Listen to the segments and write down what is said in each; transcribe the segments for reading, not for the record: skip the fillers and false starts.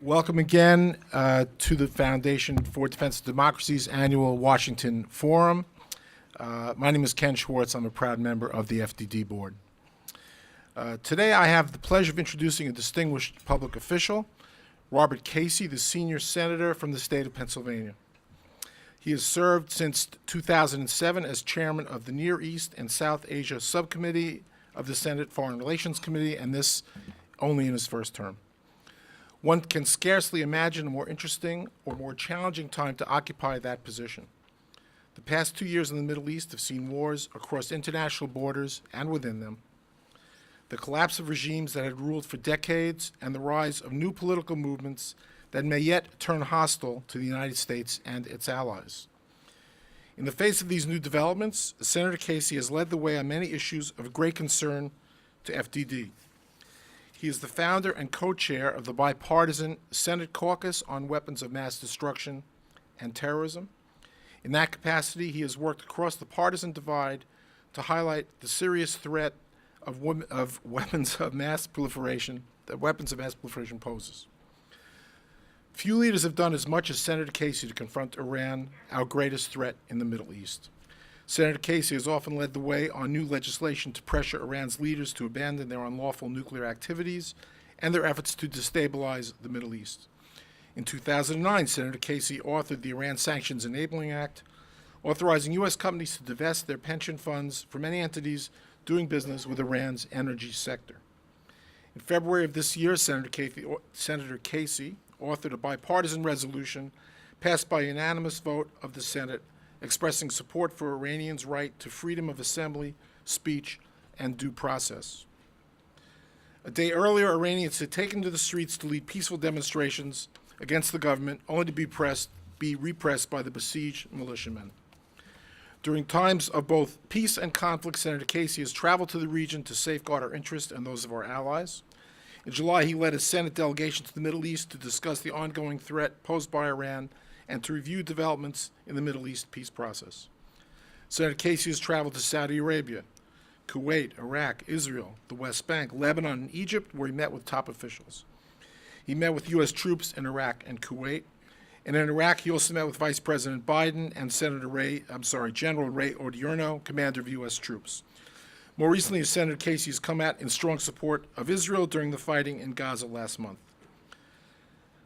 Welcome again to the Foundation for Defense of Democracy's annual Washington Forum. My name is Ken Schwartz. I'm a proud member of the FDD board. Today I have the pleasure of introducing a distinguished public official, Robert Casey, the senior senator from the state of Pennsylvania. He has served since 2007 as chairman of the Near East and South Asia Subcommittee of the Senate Foreign Relations Committee, and this only in his first term. One can scarcely imagine a more interesting or more challenging time to occupy that position. The past 2 years in the Middle East have seen wars across international borders and within them, the collapse of regimes that had ruled for decades, and the rise of new political movements that may yet turn hostile to the United States and its allies. In the face of these new developments, Senator Casey has led the way on many issues of great concern to FDD. He is the founder and co-chair of the bipartisan Senate Caucus on Weapons of Mass Destruction and Terrorism. In that capacity, he has worked across the partisan divide to highlight the serious threat of weapons of mass proliferation that weapons of mass proliferation poses. Few leaders have done as much as Senator Casey to confront Iran, our greatest threat in the Middle East. Senator Casey has often led the way on new legislation to pressure Iran's leaders to abandon their unlawful nuclear activities and their efforts to destabilize the Middle East. In 2009, Senator Casey authored the Iran Sanctions Enabling Act, authorizing U.S. companies to divest their pension funds from any entities doing business with Iran's energy sector. In February of this year, Senator Casey authored a bipartisan resolution passed by a unanimous vote of the Senate expressing support for Iranians' right to freedom of assembly, speech, and due process. A day earlier, Iranians had taken to the streets to lead peaceful demonstrations against the government, only to be repressed by the besieged militiamen. During times of both peace and conflict, Senator Casey has traveled to the region to safeguard our interests and those of our allies. In July, he led a Senate delegation to the Middle East to discuss the ongoing threat posed by Iran and to review developments in the Middle East peace process. Senator Casey has traveled to Saudi Arabia, Kuwait, Iraq, Israel, the West Bank, Lebanon, and Egypt, where he met with top officials. He met with U.S. troops in Iraq and Kuwait. And in Iraq, he also met with Vice President Biden and General Ray Odierno, commander of U.S. troops. More recently, Senator Casey has come out in strong support of Israel during the fighting in Gaza last month.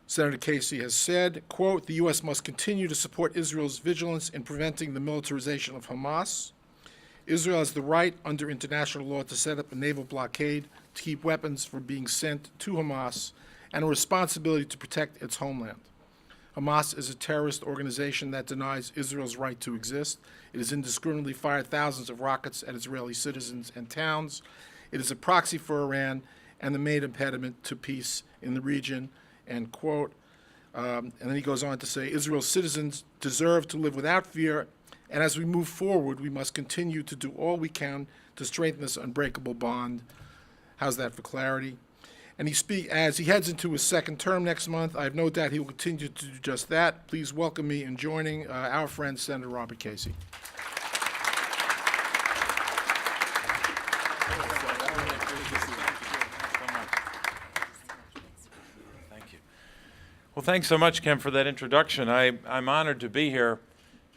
Senator Casey has said, quote, "The U.S. must continue to support Israel's vigilance in preventing the militarization of Hamas. Israel has the right under international law to set up a naval blockade to keep weapons from being sent to Hamas and a responsibility to protect its homeland. Hamas is a terrorist organization that denies Israel's right to exist. It has indiscriminately fired thousands of rockets at Israeli citizens and towns. It is a proxy for Iran and the main impediment to peace in the region," end quote. And then he goes on to say, "Israel's citizens deserve to live without fear, and as we move forward, we must continue to do all we can to strengthen this unbreakable bond." How's that for clarity? And as he heads into his second term next month, I have no doubt he will continue to do just that. Please welcome me in joining our friend, Senator Robert Casey. Thank you. Well, thanks so much, Ken, for that introduction. I'm honored to be here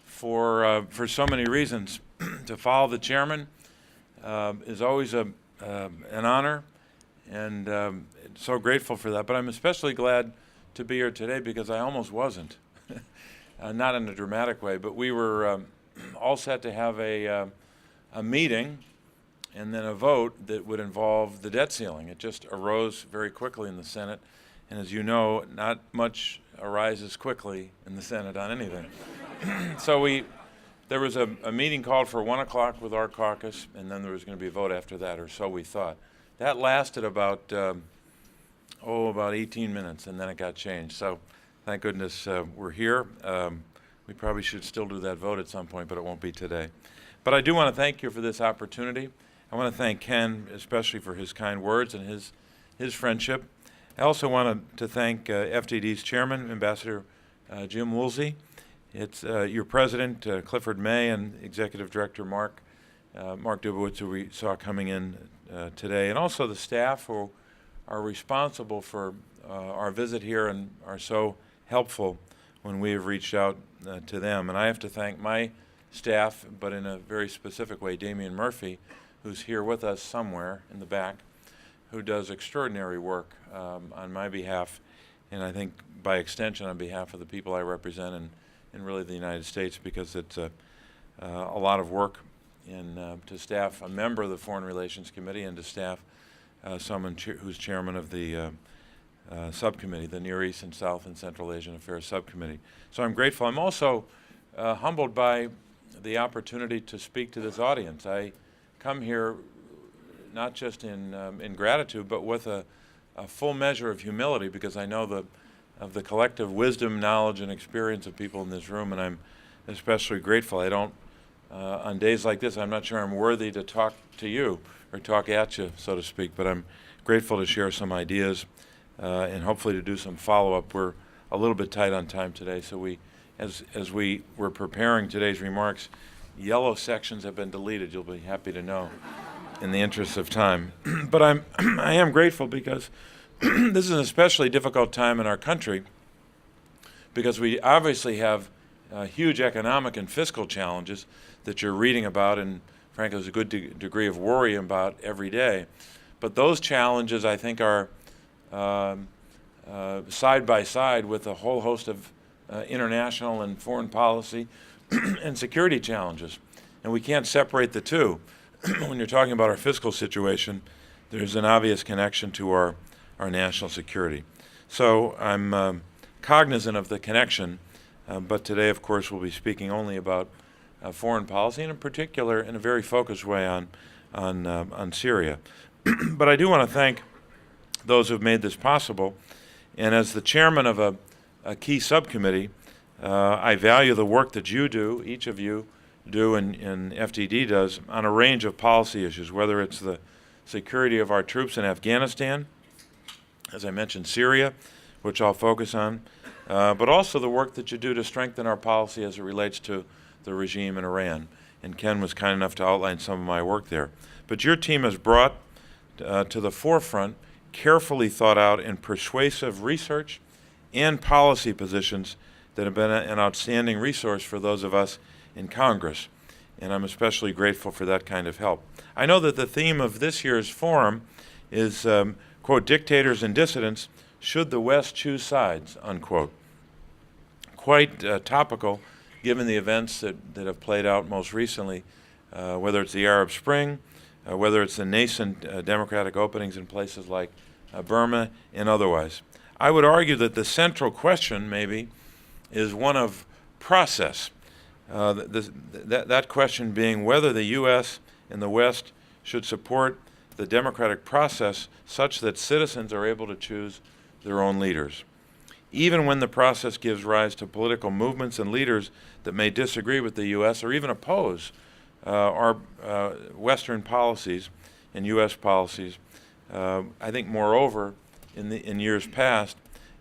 for so many reasons. To follow the chairman is always an honor, and so grateful for that. But I'm especially glad to be here today because I almost wasn't, not in a dramatic way, but we were all set to have a meeting and then a vote that would involve the debt ceiling. It just arose very quickly in the Senate, and as you know, not much arises quickly in the Senate on anything. So there was a meeting called for 1 o'clock with our caucus, and then there was going to be a vote after that, or so we thought. That lasted about 18 minutes, and then it got changed. So thank goodness we're here. We probably should still do that vote at some point, but it won't be today. But I do want to thank you for this opportunity. I want to thank Ken, especially for his kind words and his friendship. I also want to thank FDD's chairman, Ambassador Jim Woolsey. It's your president, Clifford May, and executive director Mark Dubowitz, who we saw coming in today, and also the staff who are responsible for our visit here and are so helpful when we have reached out to them. And I have to thank my staff, but in a very specific way, Damian Murphy, who's here with us somewhere in the back, who does extraordinary work on my behalf, and I think by extension on behalf of the people I represent in really the United States, because it's a lot of work to staff a member of the Foreign Relations Committee and to staff someone who's chairman of the subcommittee, the Near East and South and Central Asian Affairs Subcommittee. So I'm grateful. I'm also humbled by the opportunity to speak to this audience. I come here not just in gratitude, but with a full measure of humility, because I know of the collective wisdom, knowledge, and experience of people in this room, and I'm especially grateful. I don't, on days like this, I'm not sure I'm worthy to talk to you or talk at you, so to speak, but I'm grateful to share some ideas and hopefully to do some follow-up. We're a little bit tight on time today, so as we were preparing today's remarks, yellow sections have been deleted, you'll be happy to know, in the interest of time. But I am grateful because this is an especially difficult time in our country, because we obviously have huge economic and fiscal challenges that you're reading about, and frankly there's a good degree of worry about every day. But those challenges, I think, are side by side with a whole host of international and foreign policy and security challenges. And we can't separate the two. When you're talking about our fiscal situation, there's an obvious connection to our national security. So I'm cognizant of the connection, but today, of course, we'll be speaking only about foreign policy, and in particular, in a very focused way on Syria. But I do want to thank those who've made this possible. And as the chairman of a key subcommittee, I value the work that you do, each of you do, and FTD does, on a range of policy issues, whether it's the security of our troops in Afghanistan, as I mentioned, Syria, which I'll focus on, but also the work that you do to strengthen our policy as it relates to the regime in Iran. And Ken was kind enough to outline some of my work there. But your team has brought to the forefront carefully thought out and persuasive research and policy positions that have been an outstanding resource for those of us in Congress, and I'm especially grateful for that kind of help. I know that the theme of this year's forum is, quote, dictators and dissidents, should the West choose sides, unquote. Quite topical, given the events that have played out most recently, whether it's the Arab Spring, whether it's the nascent democratic openings in places like Burma and otherwise. I would argue that the central question, maybe, is one of process. That question being whether the U.S. and the West should support the democratic process such that citizens are able to choose their own leaders. Even when the process gives rise to political movements and leaders that may disagree with the U.S. or even oppose our Western policies and U.S. policies, I think, moreover, in years past,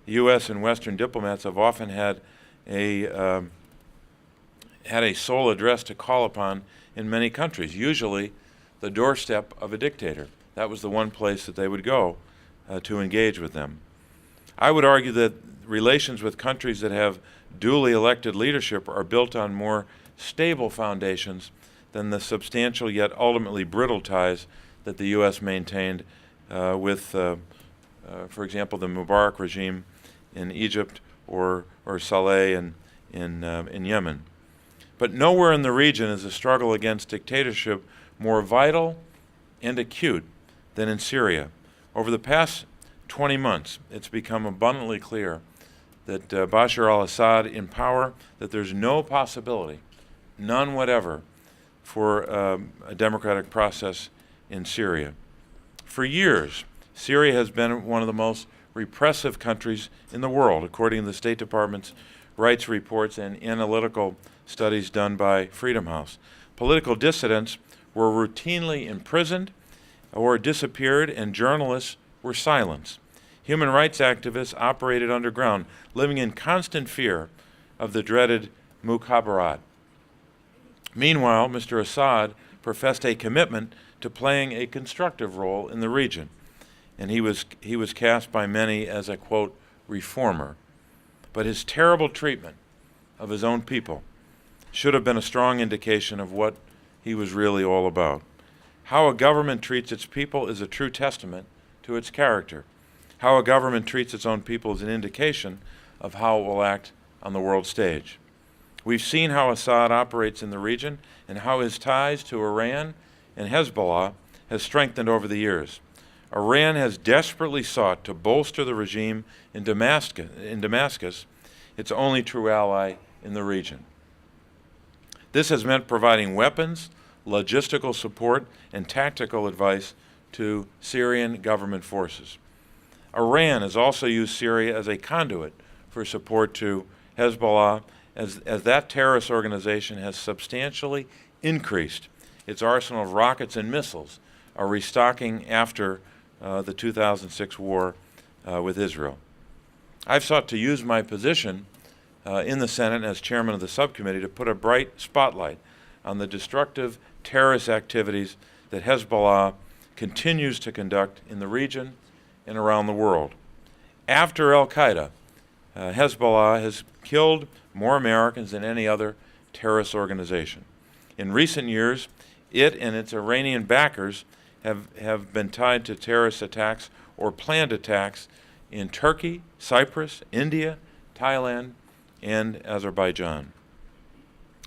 U.S. and Western diplomats have often had a sole address to call upon in many countries, usually the doorstep of a dictator. That was the one place that they would go to engage with them. I would argue that relations with countries that have duly elected leadership are built on more stable foundations than the substantial yet ultimately brittle ties that the U.S. maintained with, for example, the Mubarak regime in Egypt or Saleh in Yemen. But nowhere in the region is the struggle against dictatorship more vital and acute than in Syria. Over the past 20 months, it's become abundantly clear that Bashar al-Assad in power, that there's no possibility, none whatever, for a democratic process in Syria. For years, Syria has been one of the most repressive countries in the world, according to the State Department's rights reports and analytical studies done by Freedom House. Political dissidents were routinely imprisoned or disappeared, and journalists were silenced. Human rights activists operated underground, living in constant fear of the dreaded mukhabarat. Meanwhile, Mr. Assad professed a commitment to playing a constructive role in the region. and he was cast by many as a, quote, reformer. But his terrible treatment of his own people should have been a strong indication of what he was really all about. How a government treats its people is a true testament to its character. How a government treats its own people is an indication of how it will act on the world stage. We've seen how Assad operates in the region and how his ties to Iran and Hezbollah has strengthened over the years. Iran has desperately sought to bolster the regime in Damascus, its only true ally in the region. This has meant providing weapons, logistical support, and tactical advice to Syrian government forces. Iran has also used Syria as a conduit for support to Hezbollah, as that terrorist organization has substantially increased its arsenal of rockets and missiles, restocking after the 2006 war with Israel. I've sought to use my position in the Senate as chairman of the subcommittee to put a bright spotlight on the destructive terrorist activities that Hezbollah continues to conduct in the region and around the world. After al-Qaeda, Hezbollah has killed more Americans than any other terrorist organization. In recent years, it and its Iranian backers have been tied to terrorist attacks or planned attacks in Turkey, Cyprus, India, Thailand, and Azerbaijan.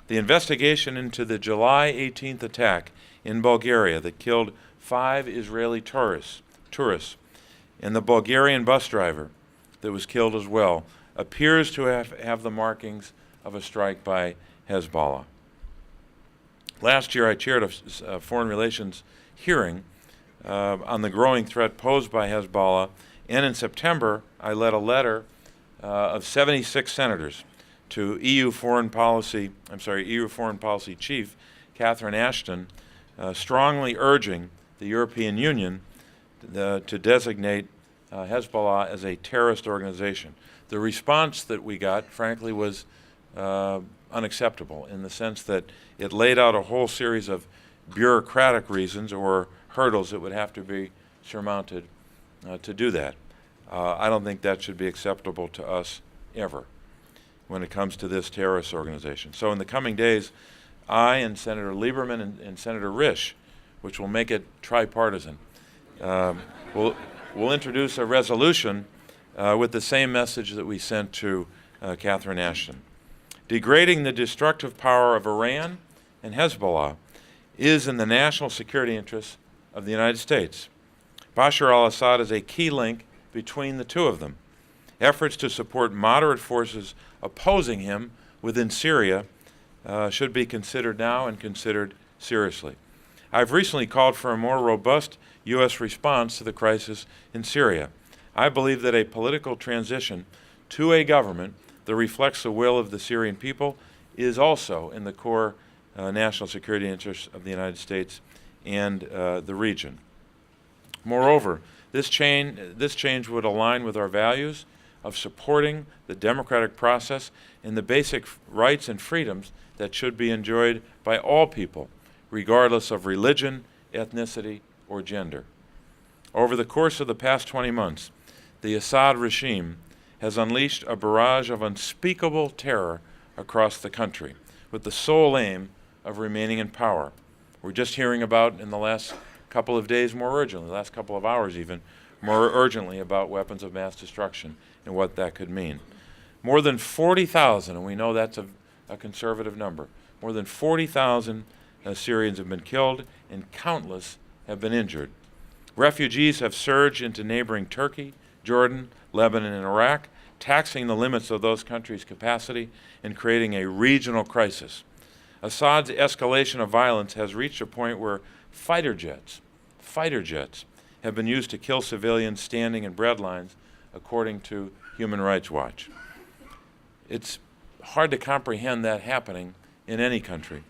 The investigation into the July 18th attack in Bulgaria that killed 5 Israeli tourists, and the Bulgarian bus driver that was killed as well, appears to have the markings of a strike by Hezbollah. Last year, I chaired a foreign relations hearing on the growing threat posed by Hezbollah, and in September, I led a letter of 76 senators to EU Foreign Policy Chief Catherine Ashton, strongly urging the European Union to designate Hezbollah as a terrorist organization. The response that we got, frankly, was unacceptable in the sense that it laid out a whole series of bureaucratic reasons or hurdles that would have to be surmounted to do that. I don't think that should be acceptable to us ever when it comes to this terrorist organization. So in the coming days, I and Senator Lieberman and Senator Risch, which will make it tripartisan, will introduce a resolution with the same message that we sent to Catherine Ashton. Degrading the destructive power of Iran and Hezbollah is in the national security interests of the United States. Bashar al-Assad is a key link between the two of them. Efforts to support moderate forces opposing him within Syria should be considered now and considered seriously. I've recently called for a more robust U.S. response to the crisis in Syria. I believe that a political transition to a government that reflects the will of the Syrian people is also in the core national security interests of the United States and the region. Moreover, this change would align with our values of supporting the democratic process and the basic rights and freedoms that should be enjoyed by all people, regardless of religion, ethnicity, or gender. Over the course of the past 20 months, the Assad regime has unleashed a barrage of unspeakable terror across the country, with the sole aim of remaining in power. We're just hearing about, in the last couple of days more urgently, the last couple of hours even, more urgently about weapons of mass destruction and what that could mean. More than 40,000, and we know that's a conservative number, more than 40,000 Syrians have been killed and countless have been injured. Refugees have surged into neighboring Turkey, Jordan, Lebanon, and Iraq, taxing the limits of those countries' capacity and creating a regional crisis. Assad's escalation of violence has reached a point where fighter jets have been used to kill civilians standing in bread lines, according to Human Rights Watch. It's hard to comprehend that happening in any country,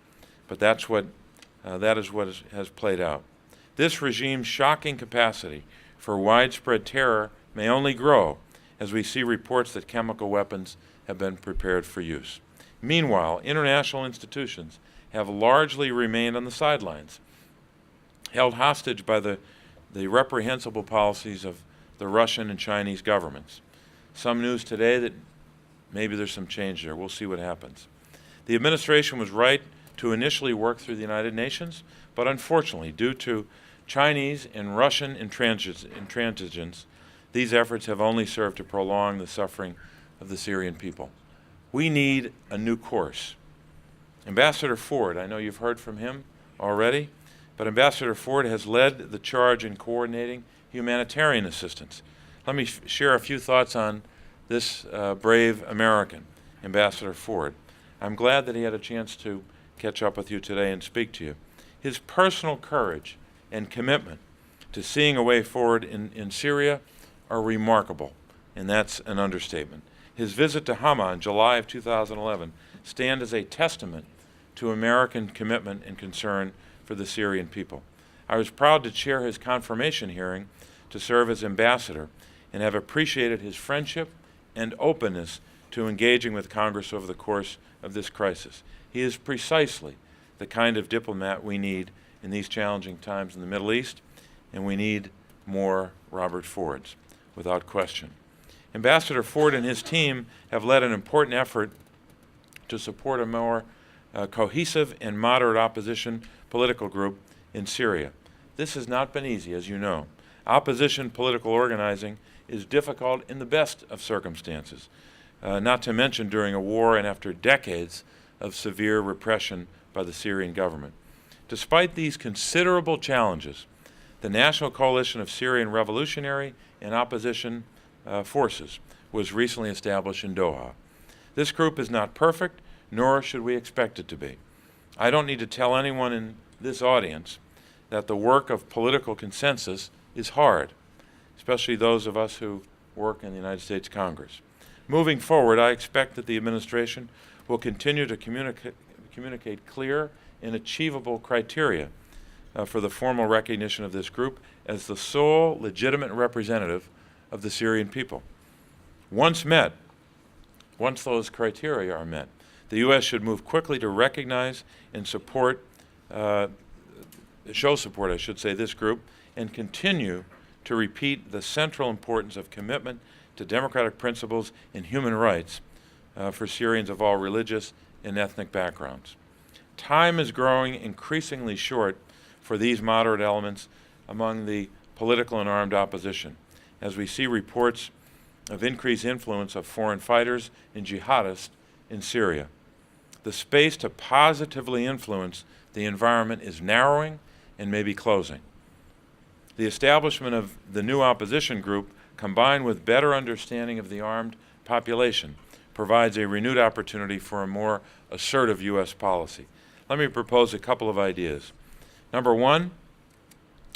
but that is what has played out. This regime's shocking capacity for widespread terror may only grow as we see reports that chemical weapons have been prepared for use. Meanwhile, international institutions have largely remained on the sidelines, held hostage by the the reprehensible policies of the Russian and Chinese governments. Some news today that maybe there's some change there. We'll see what happens. The administration was right to initially work through the United Nations, but unfortunately, due to Chinese and Russian intransigence, these efforts have only served to prolong the suffering of the Syrian people. We need a new course. Ambassador Ford, I know you've heard from him already, but Ambassador Ford has led the charge in coordinating humanitarian assistance. Let me share a few thoughts on this brave American, Ambassador Ford. I'm glad that he had a chance to catch up with you today and speak to you. His personal courage and commitment to seeing a way forward in Syria are remarkable, and that's an understatement. His visit to Hama in July of 2011 stands as a testament to American commitment and concern for the Syrian people. I was proud to chair his confirmation hearing to serve as ambassador and have appreciated his friendship and openness to engaging with Congress over the course of this crisis. He is precisely the kind of diplomat we need in these challenging times in the Middle East, and we need more Robert Fords, without question. Ambassador Ford and his team have led an important effort to support a more cohesive and moderate opposition political group in Syria. This has not been easy, as you know. Opposition political organizing is difficult in the best of circumstances, not to mention during a war and after decades of severe repression by the Syrian government. Despite these considerable challenges, the National Coalition of Syrian Revolutionary and Opposition Forces was recently established in Doha. This group is not perfect, nor should we expect it to be. I don't need to tell anyone in this audience that the work of political consensus is hard, especially those of us who work in the United States Congress. Moving forward, I expect that the administration will continue to communicate clear and achievable criteria for the formal recognition of this group as the sole legitimate representative of the Syrian people. Once those criteria are met, the U.S. should move quickly to recognize and show support, this group, and continue to repeat the central importance of commitment to democratic principles and human rights for Syrians of all religious and ethnic backgrounds. Time is growing increasingly short for these moderate elements among the political and armed opposition, as we see reports of increased influence of foreign fighters and jihadists in Syria. The space to positively influence the environment is narrowing and maybe closing. The establishment of the new opposition group, combined with better understanding of the armed population, provides a renewed opportunity for a more assertive U.S. policy. Let me propose a couple of ideas. Number one,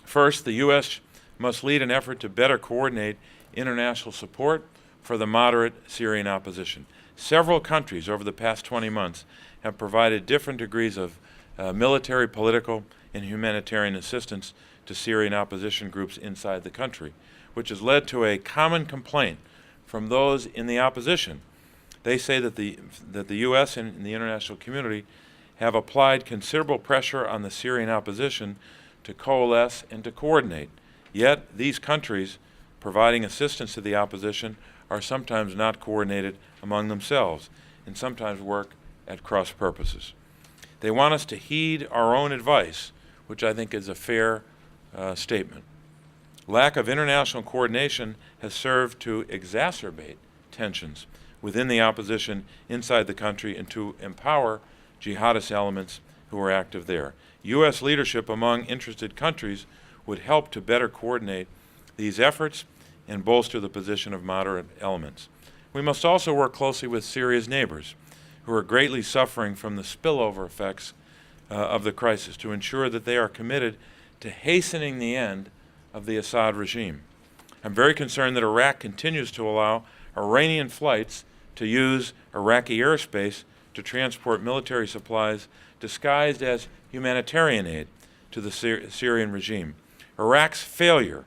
first, the U.S. must lead an effort to better coordinate international support for the moderate Syrian opposition. Several countries over the past 20 months have provided different degrees of military, political, and humanitarian assistance to Syrian opposition groups inside the country, which has led to a common complaint from those in the opposition. They say that the U.S. and the international community have applied considerable pressure on the Syrian opposition to coalesce and to coordinate. Yet these countries providing assistance to the opposition are sometimes not coordinated among themselves and sometimes work at cross purposes. They want us to heed our own advice, which I think is a fair statement. Lack of international coordination has served to exacerbate tensions within the opposition inside the country and to empower jihadist elements who are active there. U.S. leadership among interested countries would help to better coordinate these efforts and bolster the position of moderate elements. We must also work closely with Syria's neighbors, who are greatly suffering from the spillover effects of the crisis, to ensure that they are committed to hastening the end of the Assad regime. I'm very concerned that Iraq continues to allow Iranian flights to use Iraqi airspace to transport military supplies disguised as humanitarian aid to the Syrian regime. Iraq's failure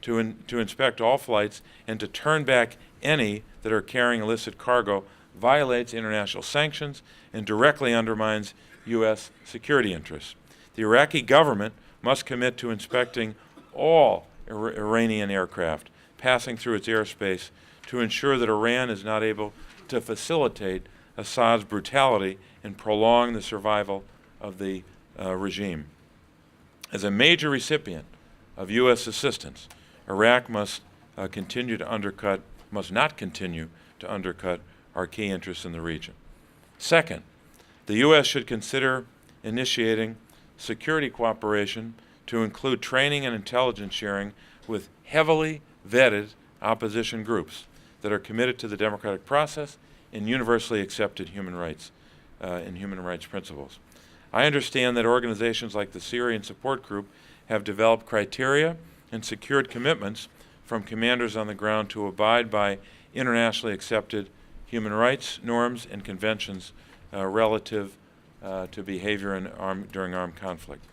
to inspect all flights and to turn back any that are carrying illicit cargo violates international sanctions and directly undermines U.S. security interests. The Iraqi government must commit to inspecting all Iranian aircraft passing through its airspace to ensure that Iran is not able to facilitate Assad's brutality and prolong the survival of the regime. As a major recipient of U.S. assistance, Iraq must not continue to undercut our key interests in the region. Second, the U.S. should consider initiating security cooperation to include training and intelligence sharing with heavily vetted opposition groups that are committed to the democratic process and universally accepted human rights and human rights principles. I understand that organizations like the Syrian Support Group have developed criteria and secured commitments from commanders on the ground to abide by internationally accepted human rights norms and conventions relative to behavior during armed conflict.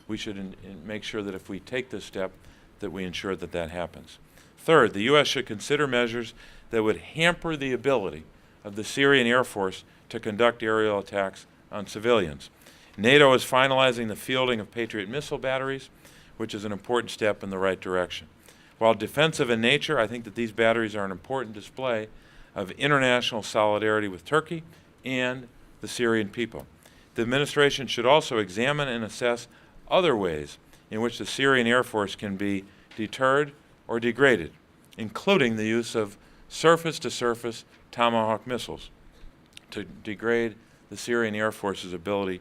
We should make sure that if we take this step, that we ensure that that happens. Third, the U.S. should consider measures that would hamper the ability of the Syrian Air Force to conduct aerial attacks on civilians. NATO is finalizing the fielding of Patriot missile batteries, which is an important step in the right direction. While defensive in nature, I think that these batteries are an important display of international solidarity with Turkey and the Syrian people. The administration should also examine and assess other ways in which the Syrian Air Force can be deterred or degraded, including the use of surface-to-surface Tomahawk missiles to degrade the Syrian Air Force's ability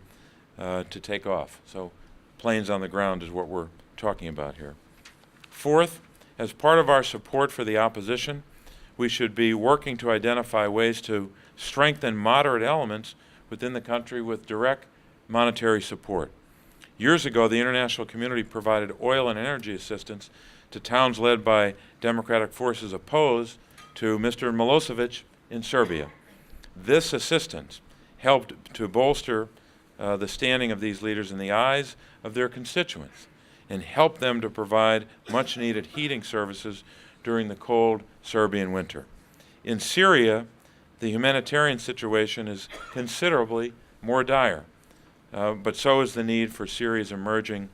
to take off. So planes on the ground is what we're talking about here. Fourth, as part of our support for the opposition, we should be working to identify ways to strengthen moderate elements within the country with direct monetary support. Years ago, the international community provided oil and energy assistance to towns led by democratic forces opposed to Mr. Milosevic in Serbia. This assistance helped to bolster the standing of these leaders in the eyes of their constituents and helped them to provide much-needed heating services during the cold Serbian winter. In Syria, the humanitarian situation is considerably more dire, but so is the need for Syria's emerging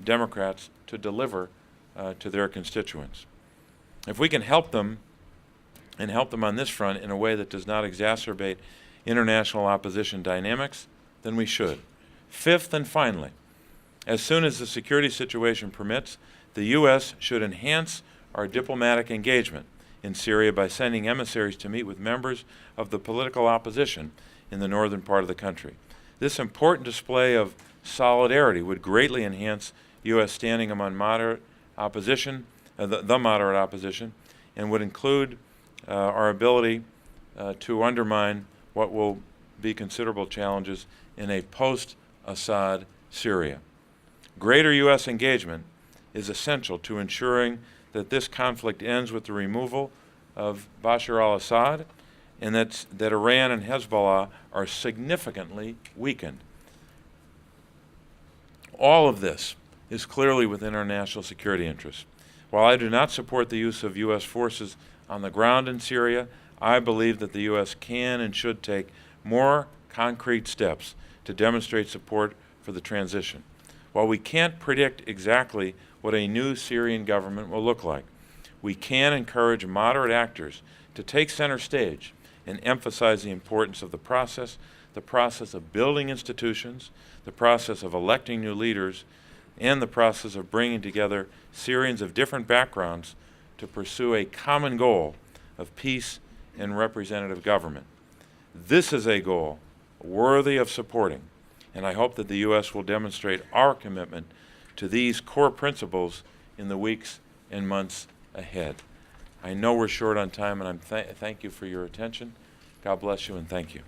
Democrats to deliver to their constituents. If we can help them and help them on this front in a way that does not exacerbate international opposition dynamics, then we should. Fifth and finally, as soon as the security situation permits, the U.S. should enhance our diplomatic engagement in Syria by sending emissaries to meet with members of the political opposition in the northern part of the country. This important display of solidarity would greatly enhance U.S. standing among moderate opposition, the moderate opposition, and would include our ability to undermine what will be considerable challenges in a post-Assad Syria. Greater U.S. engagement is essential to ensuring that this conflict ends with the removal of Bashar al-Assad and that Iran and Hezbollah are significantly weakened. All of this is clearly within our national security interests. While I do not support the use of U.S. forces on the ground in Syria, I believe that the U.S. can and should take more concrete steps to demonstrate support for the transition. While we can't predict exactly what a new Syrian government will look like, we can encourage moderate actors to take center stage and emphasize the importance of the process of building institutions, the process of electing new leaders, and the process of bringing together Syrians of different backgrounds to pursue a common goal of peace and representative government. This is a goal worthy of supporting, and I hope that the U.S. will demonstrate our commitment to these core principles in the weeks and months ahead. I know we're short on time, and thank you for your attention. God bless you, and thank you.